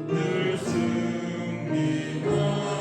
늘 승리하시고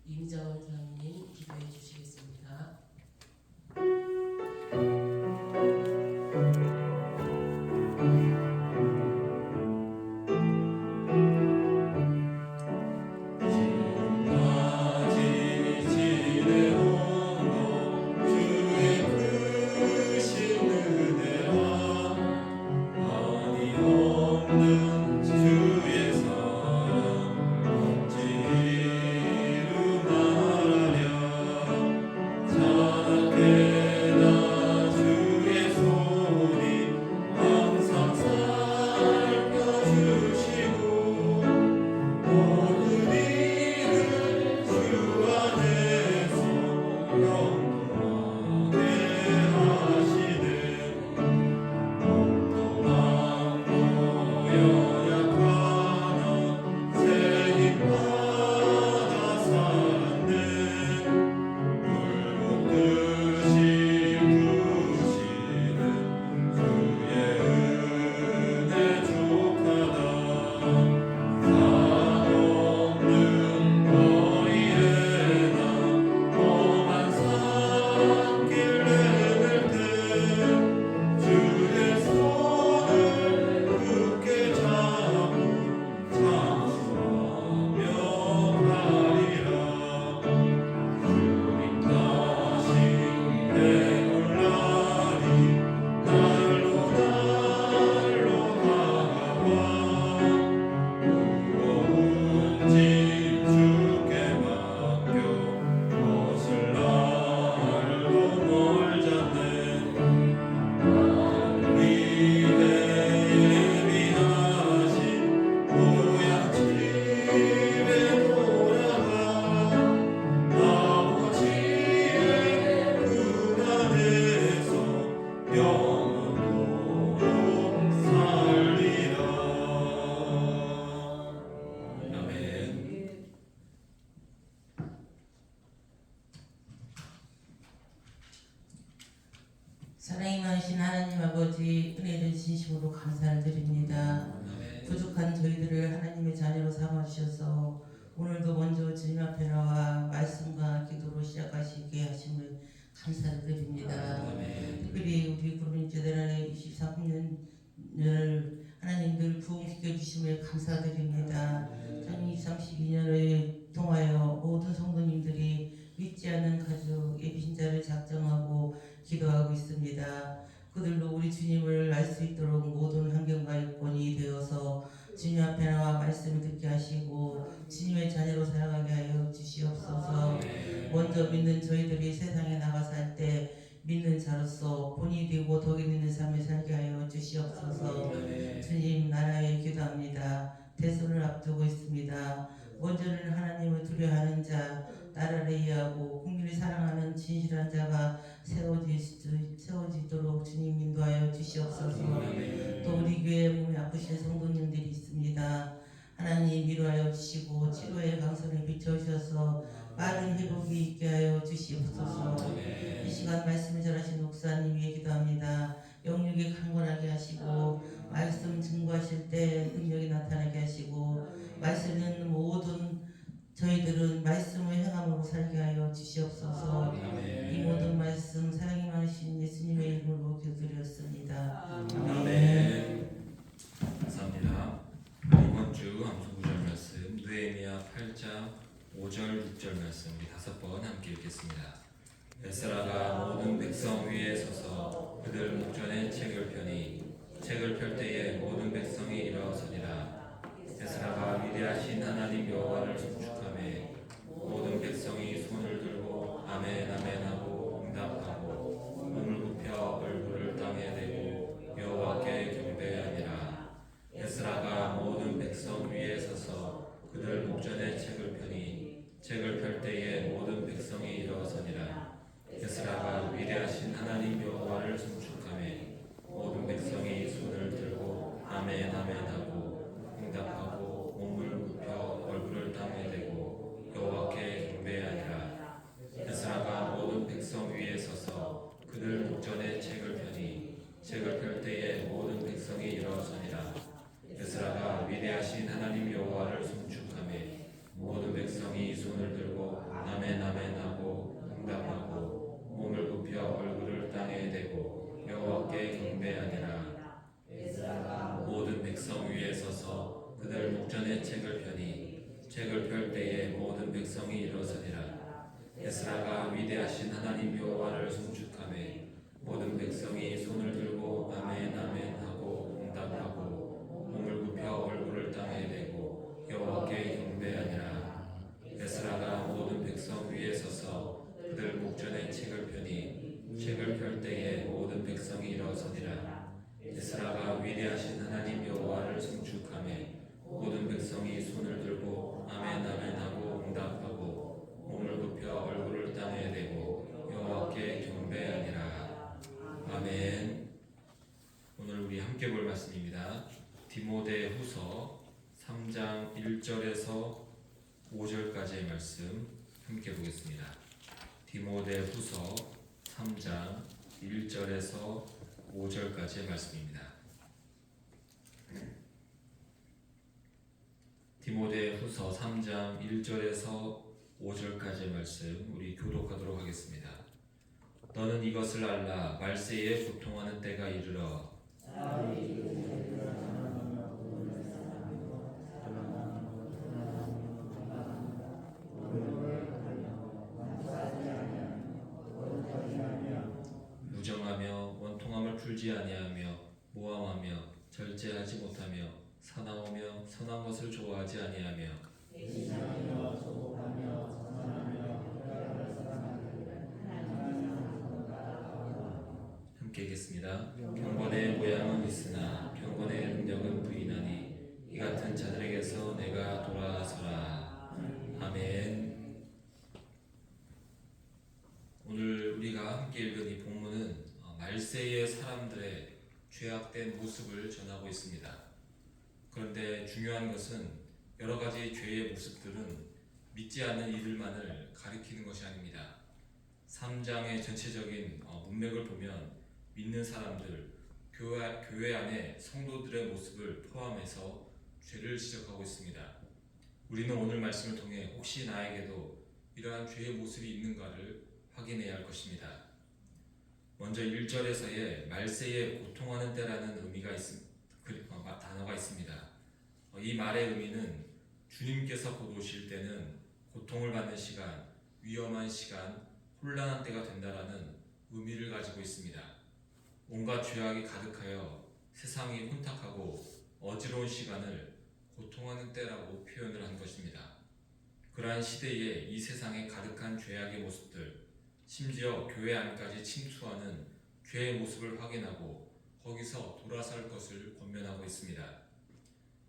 이미정 장님 기도해 주시겠습니다. 사랑이 많으신 하나님 아버지, 은혜를 진심으로 감사를 드립니다. 부족한 저희들을 하나님의 자녀로 삼아주셔서 오늘도 먼저 주님 앞에 나와 말씀과 기도로 시작하시게 하심을 감사를 드립니다. 특별히 우리 구름인제대란의 23년을 하나님 늘 부흥시켜 주심을 감사드립니다. 2032년을 통하여 모든 성도님들이 믿지 않는 가족 예비신자를 작정하고 기도하고 있습니다. 그들로 우리 주님을 알 수 있도록 모든 환경과 여건이 되어서 주님 앞에 나와 말씀을 듣게 하시고 주님의 자녀로 살아가게 하여 주시옵소서. 먼저 믿는 저희들이 세상에 나가 살 때 믿는 자로서 본이 되고 덕이 있는 삶을 살게 하여 주시옵소서. 주님 나라에 기도합니다. 대선을 앞두고 있습니다. 먼저는 하나님을 두려워하는 자, 나라를 이해하고 국민을 사랑하는 진실한 자가 세워지도록 주님 인도하여 주시옵소서. 또 우리 교회에 몸이 아프신 성도님들이 있습니다. 하나님 위로하여 주시고 치료의 강선을 비춰주셔서 빠른 회복이 있게 하여 주시옵소서. 이 시간 말씀을 전하신 목사님 위해 기도합니다. 영육이 강건하게 하시고 말씀 증거하실 때 능력이 나타나게 하시고 말씀 있는 모든 저희들은 말씀을 행함으로 살게 하여 주시옵소서. 이 모든 말씀 사랑이 많으신 예수님의 이름으로 기도드렸습니다. 아멘. 감사합니다. 이번 주 암송구절 말씀 느헤미야 8장 5절 6절 말씀 우리 5번 함께 읽겠습니다. 에스라가 모든 백성 위에 서서 그들 목전에 책을 펴니 책을 펼 때에 모든 백성이 일어서니라. 에스라가 위대하신 하나님 여호와를 송축하매 모든 백성이 손을 들고 아멘 아멘 하고 응답하고 몸을 굽혀 얼굴을 땅에 대고 여호와께 경배하니라. 에스라가 모든 백성 위에 서서 그들 목전에 책을 펴니 책을 펼 때에 모든 백성이 일어서니라. 에스라가 위대하신 하나님 여호와를 송축하매 모든 백성이 손을 들고 아멘 아멘 하고 응답하고 몸을 굽혀 얼굴을 땅에 대고 여호와께 경배하니라. 에스라가 모든 백성 위에 서서 그들 목전에 책을 펴니 책을 펼 때에 모든 백성이 일어서니라. 에스라가 위대하신 하나님 여호와를 송축하매 모든 백성이 손을 들고 목전에 책을 펴니 책을 펼 때에 모든 백성이 일어서니라. 에스라가 위대하신 하나님 여호와를 송축하매 모든 백성이 손을 들고 아멘 아멘 하고 응답하고 몸을 굽혀 얼굴을 땅에 대고 여호와께 경배하니라. 에스라가 모든 백성 위에 서서 그들 목전에 책을 펴니 책을 펼 때에 모든 백성이 일어서니라. 에스라가 위대하신 하나님 여호와를 송축하매 모든 백성이 손을 들고 아멘 아멘 하고 응답하고 몸을 굽혀 얼굴을 땅에 대고 여호와께 경배하니라. 아멘. 오늘 우리 함께 볼 말씀입니다. 디모데후서 3장 1절에서 5절까지의 말씀 함께 보겠습니다. 디모데후서 3장 1절에서 5절까지의 말씀입니다. 디모데후서 3장 1절에서 5절까지의 말씀 우리 교독하도록 하겠습니다. 너는 이것을 알라. 말세에 고통하는 때가 이르러 무정하며 원통함을 풀지 아니하며 모함하며 절제하지 못하며 사나우며 선한 것을 좋아하지 아니하며 함께 읽겠습니다. 경건의 모양은 있으나 경건의 능력은 부인하니 이 같은 자들에게서 내가 돌아서라. 아멘. 오늘 우리가 함께 읽은 이 본문은 말세의 사람들의 죄악된 모습을 전하고 있습니다. 그런데 중요한 것은 여러 가지 죄의 모습들은 믿지 않는 이들만을 가리키는 것이 아닙니다. 3장의 전체적인 문맥을 보면 믿는 사람들, 교회 안에 성도들의 모습을 포함해서 죄를 지적하고 있습니다. 우리는 오늘 말씀을 통해 혹시 나에게도 이러한 죄의 모습이 있는가를 확인해야 할 것입니다. 먼저 1절에서의 말세에 고통하는 때라는 단어가 있습니다. 이 말의 의미는 주님께서 곧 오실 때는 고통을 받는 시간, 위험한 시간, 혼란한 때가 된다라는 의미를 가지고 있습니다. 온갖 죄악이 가득하여 세상이 혼탁하고 어지러운 시간을 고통하는 때라고 표현을 한 것입니다. 그러한 시대에 이 세상에 가득한 죄악의 모습들, 심지어 교회 안까지 침투하는 죄의 모습을 확인하고 거기서 돌아설 것을 권면하고 있습니다.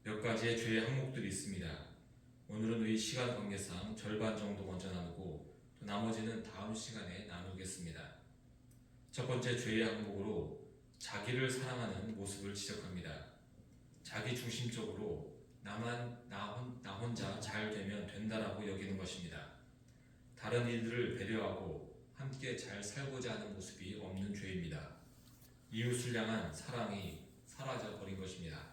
몇 가지의 죄의 항목들이 있습니다. 오늘은 이 시간 관계상 절반 정도 먼저 나누고 또 나머지는 다음 시간에 나누겠습니다. 첫 번째 죄의 항목으로 자기를 사랑하는 모습을 지적합니다. 자기 중심적으로 나 혼자 잘 되면 된다라고 여기는 것입니다. 다른 이들을 배려하고 함께 잘 살고자 하는 모습이 없는 죄입니다. 이웃을 향한 사랑이 사라져 버린 것입니다.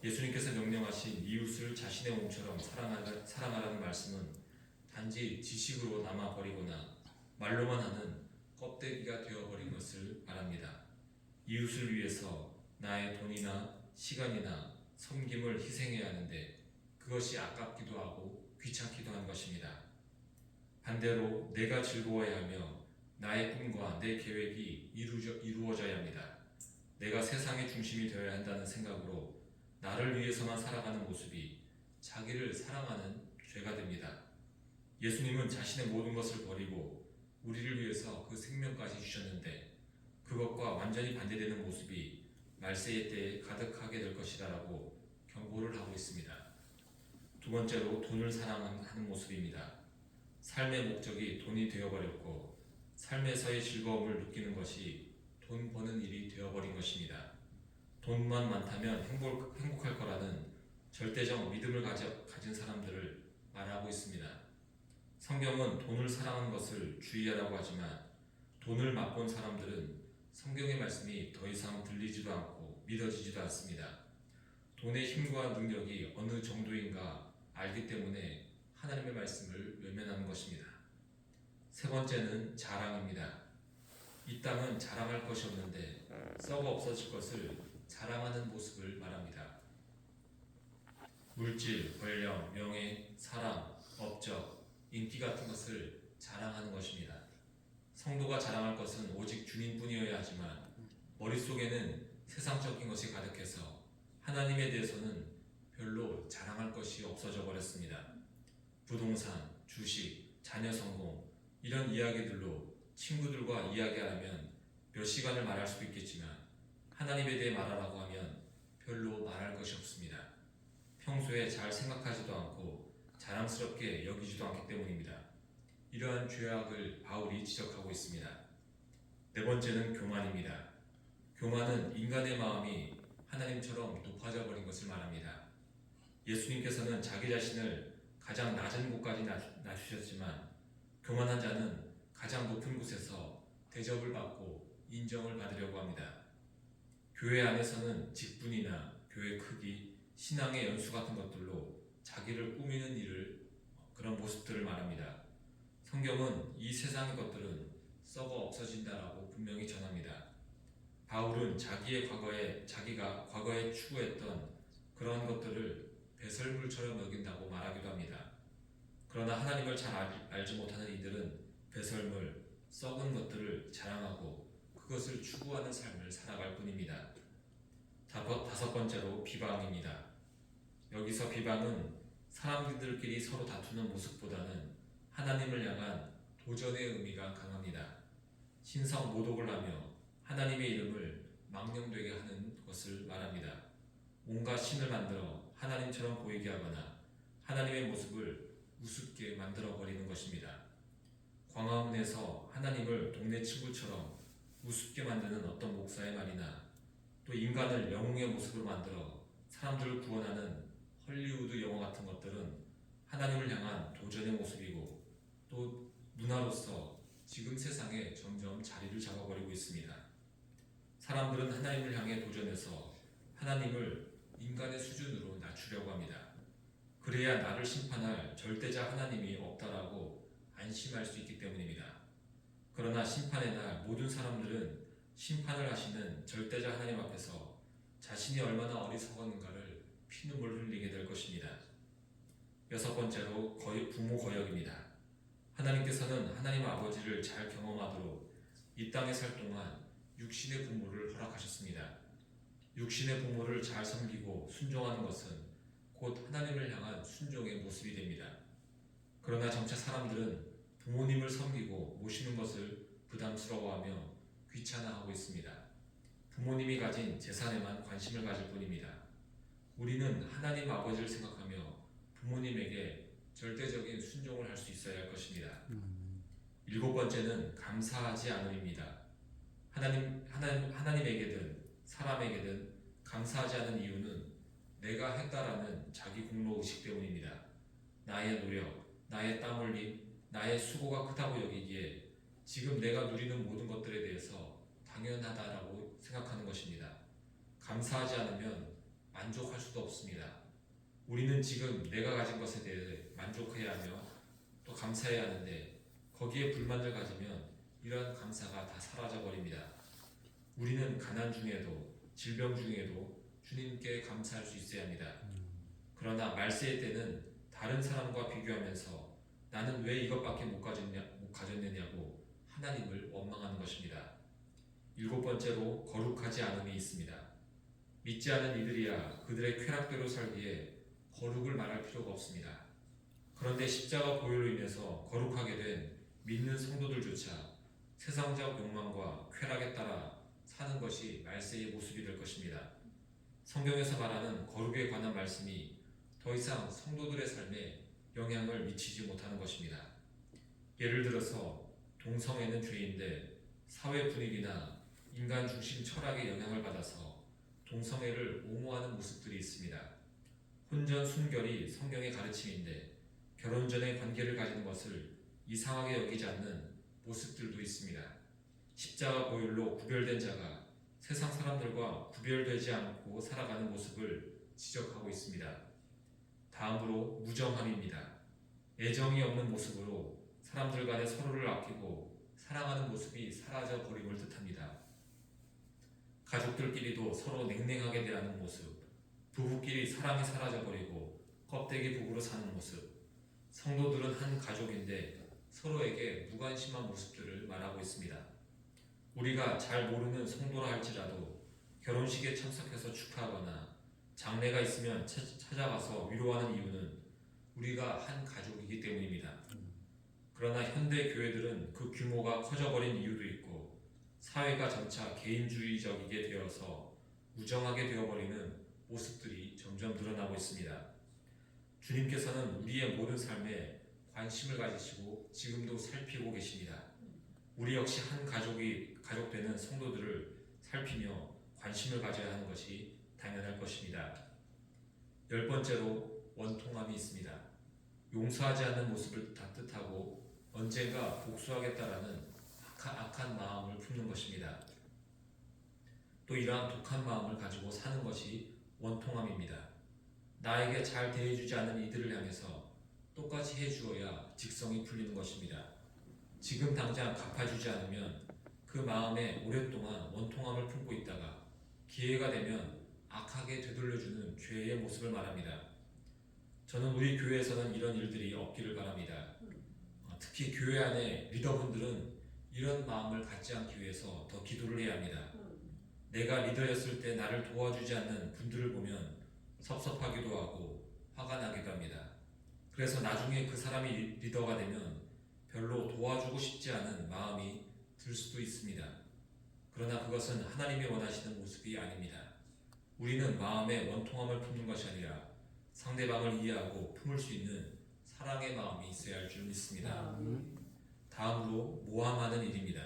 예수님께서 명령하신 이웃을 자신의 몸처럼 사랑하라는 말씀은 단지 지식으로 남아버리거나 말로만 하는 껍데기가 되어버린 것을 말합니다. 이웃을 위해서 나의 돈이나 시간이나 섬김을 희생해야 하는데 그것이 아깝기도 하고 귀찮기도 한 것입니다. 반대로 내가 즐거워야 하며 나의 꿈과 내 계획이 이루어져야 합니다. 내가 세상의 중심이 되어야 한다는 생각으로 나를 위해서만 살아가는 모습이 자기를 사랑하는 죄가 됩니다. 예수님은 자신의 모든 것을 버리고 우리를 위해서 그 생명까지 주셨는데 그것과 완전히 반대되는 모습이 말세의 때에 가득하게 될 것이다라고 경고를 하고 있습니다. 두 번째로 돈을 사랑하는 모습입니다. 삶의 목적이 돈이 되어버렸고 삶에서의 즐거움을 느끼는 것이 돈 버는 일이 되어버린 것입니다. 돈만 많다면 행복할 거라는 절대적 믿음을 가진 사람들을 말하고 있습니다. 성경은 돈을 사랑하는 것을 주의하라고 하지만 돈을 맛본 사람들은 성경의 말씀이 더 이상 들리지도 않고 믿어지지도 않습니다. 돈의 힘과 능력이 어느 정도인가 알기 때문에 하나님의 말씀을 외면하는 것입니다. 세 번째는 자랑입니다. 이 땅은 자랑할 것이 없는데 썩어 없어질 것을 자랑하는 모습을 말합니다. 물질, 권력, 명예, 사랑, 업적, 인기 같은 것을 자랑하는 것입니다. 성도가 자랑할 것은 오직 주님뿐이어야 하지만 머릿속에는 세상적인 것이 가득해서 하나님에 대해서는 별로 자랑할 것이 없어져 버렸습니다. 부동산, 주식, 자녀 성공 이런 이야기들로 친구들과 이야기하면 몇 시간을 말할 수도 있겠지만 하나님에 대해 말하라고 하면 별로 말할 것이 없습니다. 평소에 잘 생각하지도 않고 자랑스럽게 여기지도 않기 때문입니다. 이러한 죄악을 바울이 지적하고 있습니다. 네 번째는 교만입니다. 교만은 인간의 마음이 하나님처럼 높아져 버린 것을 말합니다. 예수님께서는 자기 자신을 가장 낮은 곳까지 낮추셨지만 교만한 자는 가장 높은 곳에서 대접을 받고 인정을 받으려고 합니다. 교회 안에서는 직분이나 교회 크기, 신앙의 연수 같은 것들로 자기를 꾸미는 그런 모습들을 말합니다. 성경은 이 세상의 것들은 썩어 없어진다라고 분명히 전합니다. 바울은 자기가 과거에 추구했던 그러한 것들을 배설물처럼 여긴다고 말하기도 합니다. 그러나 하나님을 잘 알지 못하는 이들은 배설물, 썩은 것들을 자랑하고 그것을 추구하는 삶을 살아갈 뿐입니다. 다섯 번째로 비방입니다. 여기서 비방은 사람들끼리 서로 다투는 모습보다는 하나님을 향한 도전의 의미가 강합니다. 신성 모독을 하며 하나님의 이름을 망령되게 하는 것을 말합니다. 온갖 신을 만들어 하나님처럼 보이게 하거나 하나님의 모습을 우습게 만들어 버리는 것입니다. 광화문에서 하나님을 동네 친구처럼 우습게 만드는 어떤 목사의 말이나 또 인간을 영웅의 모습으로 만들어 사람들을 구원하는 헐리우드 영화 같은 것들은 하나님을 향한 도전의 모습이고 또 문화로서 지금 세상에 점점 자리를 잡아버리고 있습니다. 사람들은 하나님을 향해 도전해서 하나님을 인간의 수준으로 낮추려고 합니다. 그래야 나를 심판할 절대자 하나님이 없다라고 안심할 수 있기 때문입니다. 그러나 심판의 날 모든 사람들은 심판을 하시는 절대자 하나님 앞에서 자신이 얼마나 어리석었는가를 피눈물 흘리게 될 것입니다. 여섯 번째로 부모 거역입니다. 하나님께서는 하나님 아버지를 잘 경험하도록 이 땅에 살 동안 육신의 부모를 허락하셨습니다. 육신의 부모를 잘 섬기고 순종하는 것은 곧 하나님을 향한 순종의 모습이 됩니다. 그러나 점차 사람들은 부모님을 섬기고 모시는 것을 부담스러워하며 귀찮아하고 있습니다. 부모님이 가진 재산에만 관심을 가질 뿐입니다. 우리는 하나님 아버지를 생각하며 부모님에게 절대적인 순종을 할 수 있어야 할 것입니다. 일곱 번째는 감사하지 않음입니다. 하나님에게든 사람에게든 감사하지 않은 이유는 내가 했다라는 자기 공로 의식 때문입니다. 나의 노력, 나의 땀 흘림, 나의 수고가 크다고 여기기에 지금 내가 누리는 모든 것들에 대해서 당연하다라고 생각하는 것입니다. 감사하지 않으면 만족할 수도 없습니다. 우리는 지금 내가 가진 것에 대해 만족해야 하며 또 감사해야 하는데 거기에 불만을 가지면 이러한 감사가 다 사라져 버립니다. 우리는 가난 중에도 질병 중에도 주님께 감사할 수 있어야 합니다. 그러나 말세의 때는 다른 사람과 비교하면서 나는 왜 이것밖에 못 가졌느냐고 하나님을 원망하는 것입니다. 일곱 번째로 거룩하지 않음이 있습니다. 믿지 않은 이들이야 그들의 쾌락대로 살기에 거룩을 말할 필요가 없습니다. 그런데 십자가 보혈로 인해서 거룩하게 된 믿는 성도들조차 세상적 욕망과 쾌락에 따라 사는 것이 말세의 모습이 될 것입니다. 성경에서 말하는 거룩에 관한 말씀이 더 이상 성도들의 삶에 영향을 미치지 못하는 것입니다. 예를 들어서 동성애는 죄인데 사회 분위기나 인간 중심 철학의 영향을 받아서 동성애를 옹호하는 모습들이 있습니다. 혼전 순결이 성경의 가르침인데 결혼 전에 관계를 가지는 것을 이상하게 여기지 않는 모습들도 있습니다. 십자가 보혈로 구별된 자가 세상 사람들과 구별되지 않고 살아가는 모습을 지적하고 있습니다. 다음으로 무정함입니다. 애정이 없는 모습으로 사람들 간에 서로를 아끼고 사랑하는 모습이 사라져 버림을 뜻합니다. 가족들끼리도 서로 냉랭하게 대하는 모습, 부부끼리 사랑이 사라져 버리고 껍데기 북으로 사는 모습. 성도들은 한 가족인데 서로에게 무관심한 모습들을 말하고 있습니다. 우리가 잘 모르는 성도라 할지라도 결혼식에 참석해서 축하하거나 장례가 있으면 찾아가서 위로하는 이유는 우리가 한 가족이기 때문입니다. 그러나 현대 교회들은 그 규모가 커져버린 이유도 있고 사회가 점차 개인주의적이게 되어서 무정하게 되어버리는 모습들이 점점 늘어나고 있습니다. 주님께서는 우리의 모든 삶에 관심을 가지시고 지금도 살피고 계십니다. 우리 역시 한 가족 되는 성도들을 살피며 관심을 가져야 하는 것이 당연할 것입니다. 10번째로 원통함이 있습니다. 용서하지 않는 모습을 뜻하고 언젠가 복수하겠다라는 악한 마음을 품는 것입니다. 또 이러한 독한 마음을 가지고 사는 것이 원통함입니다. 나에게 잘 대해주지 않는 이들을 향해서 똑같이 해주어야 직성이 풀리는 것입니다. 지금 당장 갚아주지 않으면 그 마음에 오랫동안 원통함을 품고 있다가 기회가 되면 악하게 되돌려주는 죄의 모습을 말합니다. 저는 우리 교회에서는 이런 일들이 없기를 바랍니다. 특히 교회 안에 리더분들은 이런 마음을 갖지 않기 위해서 더 기도를 해야 합니다. 내가 리더였을 때 나를 도와주지 않는 분들을 보면 섭섭하기도 하고 화가 나기도 합니다. 그래서 나중에 그 사람이 리더가 되면 별로 도와주고 싶지 않은 마음이 들 수도 있습니다. 그러나 그것은 하나님이 원하시는 모습이 아닙니다. 우리는 마음에 원통함을 품는 것이 아니라 상대방을 이해하고 품을 수 있는 사랑의 마음이 있어야 할 줄 믿습니다. 다음으로 모함하는 일입니다.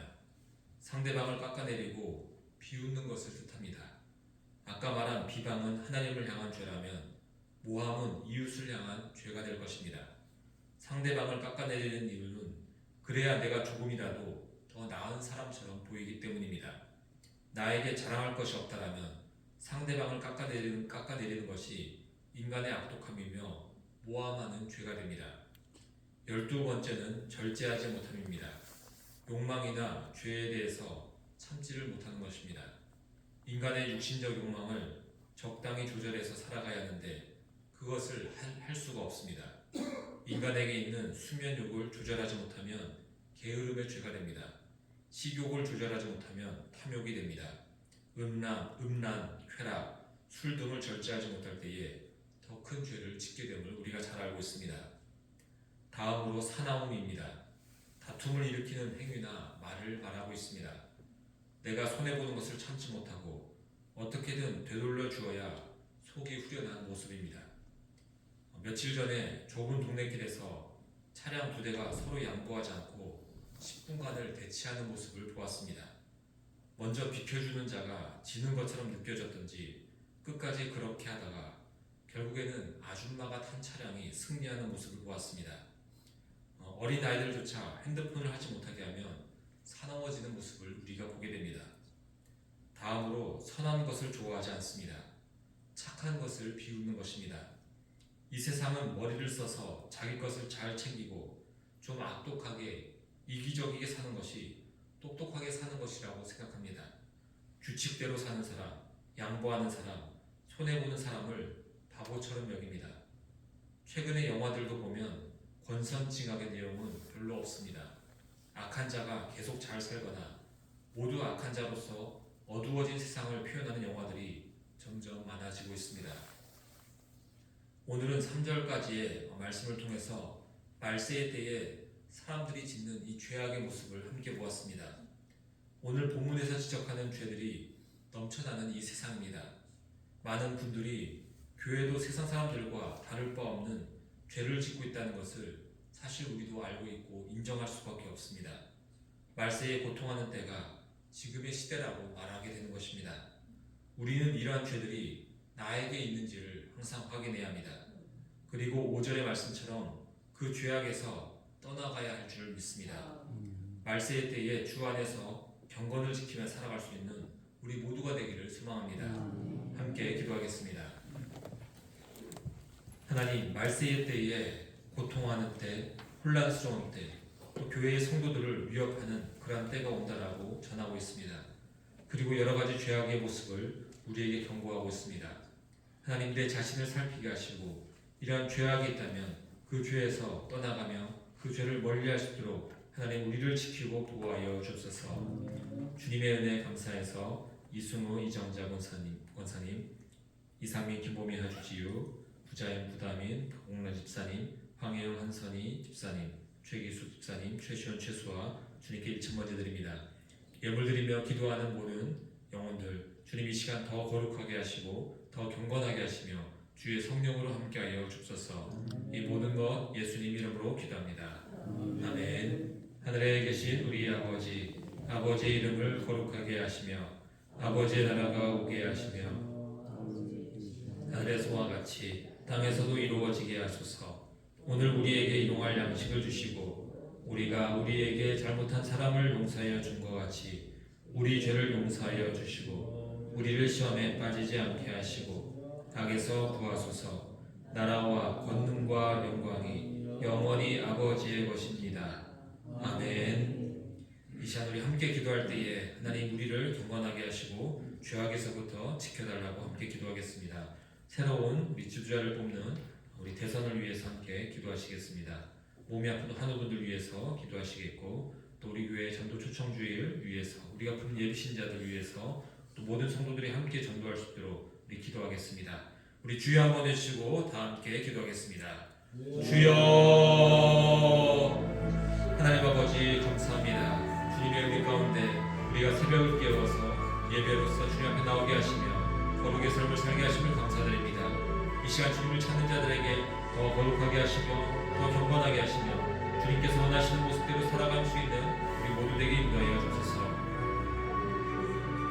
상대방을 깎아내리고 비웃는 것을 뜻합니다. 아까 말한 비방은 하나님을 향한 죄라면 모함은 이웃을 향한 죄가 될 것입니다. 상대방을 깎아내리는 이유는 그래야 내가 조금이라도 더 나은 사람처럼 보이기 때문입니다. 나에게 자랑할 것이 없다라면 상대방을 깎아내리는 것이 인간의 악독함이며 모함하는 죄가 됩니다. 12번째는 절제하지 못함입니다. 욕망이나 죄에 대해서 참지를 못하는 것입니다. 인간의 육신적 욕망을 적당히 조절해서 살아가야 하는데 그것을 할 수가 없습니다. 인간에게 있는 수면욕을 조절하지 못하면 게으름의 죄가 됩니다. 식욕을 조절하지 못하면 탐욕이 됩니다. 음란, 쾌락, 술 등을 절제하지 못할 때에 더 큰 죄를 짓게 됨을 우리가 잘 알고 있습니다. 다음으로 사나움입니다. 다툼을 일으키는 행위나 말을 말하고 있습니다. 내가 손해보는 것을 참지 못하고 어떻게든 되돌려 주어야 속이 후련한 모습입니다. 며칠 전에 좁은 동네길에서 차량 2대가 서로 양보하지 않고 10분간을 대치하는 모습을 보았습니다. 먼저 비켜주는 자가 지는 것처럼 느껴졌던지 끝까지 그렇게 하다가 결국에는 아줌마가 탄 차량이 승리하는 모습을 보았습니다. 어린 아이들조차 핸드폰을 하지 못하게 하면 사나워지는 모습을 우리가 보게 됩니다. 다음으로 선한 것을 좋아하지 않습니다. 착한 것을 비웃는 것입니다. 이 세상은 머리를 써서 자기 것을 잘 챙기고 좀 악독하게 이기적이게 사는 것이 똑똑하게 사는 것이라고 생각합니다. 규칙대로 사는 사람, 양보하는 사람, 손해보는 사람을 바보처럼 여깁니다. 최근의 영화들도 보면 권선징악의 내용은 별로 없습니다. 악한 자가 계속 잘 살거나 모두 악한 자로서 어두워진 세상을 표현하는 영화들이 점점 많아지고 있습니다. 오늘은 3절까지의 말씀을 통해서 말세의 때에 사람들이 짓는 이 죄악의 모습을 함께 보았습니다. 오늘 본문에서 지적하는 죄들이 넘쳐나는 이 세상입니다. 많은 분들이 교회도 세상 사람들과 다를 바 없는 죄를 짓고 있다는 것을 사실 우리도 알고 있고 인정할 수밖에 없습니다. 말세에 고통하는 때가 지금의 시대라고 말하게 되는 것입니다. 우리는 이러한 죄들이 나에게 있는지를 항상 확인해야 합니다. 그리고 5절의 말씀처럼 그 죄악에서 떠나가야 할 줄 믿습니다. 말세의 때에 주 안에서 경건을 지키며 살아갈 수 있는 우리 모두가 되기를 소망합니다. 함께 기도하겠습니다. 하나님, 말세의 때에 고통하는 때, 혼란스러운 때, 또 교회의 성도들을 위협하는 그러한 때가 온다라고 전하고 있습니다. 그리고 여러 가지 죄악의 모습을 우리에게 경고하고 있습니다. 하나님, 내 자신을 살피게 하시고 이러한 죄악이 있다면 그 죄에서 떠나가며 그 죄를 멀리할 수 있도록 하나님 우리를 지키고 보호하여 주옵소서. 주님의 은혜 감사해서 이승우 이정자 권사님, 이상민 김보미 하주지유, 부자인 부다민 박옥란 집사님, 황혜영 한선희 집사님, 최기숙 집사님, 최시원 최수와 주님께 일천 번째 드립니다. 예물 드리며 기도하는 모든 영혼들 주님 이 시간 더 거룩하게 하시고 더 경건하게 하시며 주의 성령으로 함께하여 주옵소서. 이 모든 것 예수님 이름으로 기도합니다. 아멘. 하늘에 계신 우리 아버지, 아버지의 이름을 거룩하게 하시며 아버지의 나라가 오게 하시며 하늘에서와 같이 땅에서도 이루어지게 하소서. 오늘 우리에게 일용할 양식을 주시고 우리가 우리에게 잘못한 사람을 용서하여 준 것 같이 우리 죄를 용서하여 주시고 우리를 시험에 빠지지 않게 하시고 악에서 구하소서. 나라와 권능과 영광이 영원히 아버지의 것입니다. 아멘. 이 시간 우리 함께 기도할 때에 하나님 우리를 경건하게 하시고 죄악에서부터 지켜달라고 함께 기도하겠습니다. 새로운 우리 지도자를 뽑는 우리 대선을 위해서 함께 기도하시겠습니다. 몸이 아픈 환우분들 위해서 기도하시겠고 또 우리 교회 전도 초청주일 위해서 우리가 부른 예비신자들 위해서 또 모든 성도들이 함께 전도할 수 있도록 우리 기도하겠습니다. 우리 주여 한번 해주시고 다 함께 기도하겠습니다. 주여. 하나님 아버지 감사합니다. 주님의 은혜 가운데 우리가 새벽을 깨워서 예배로서 주님 앞에 나오게 하시며 거룩의 삶을 살게 하심을 감사드립니다. 이 시간 주님을 찾는 자들에게 더 거룩하게 하시며 더 경건하게 하시며 주님께서 원하시는 모습대로 살아갈 수 있는 우리 모두 되게 인도하여 주옵소서.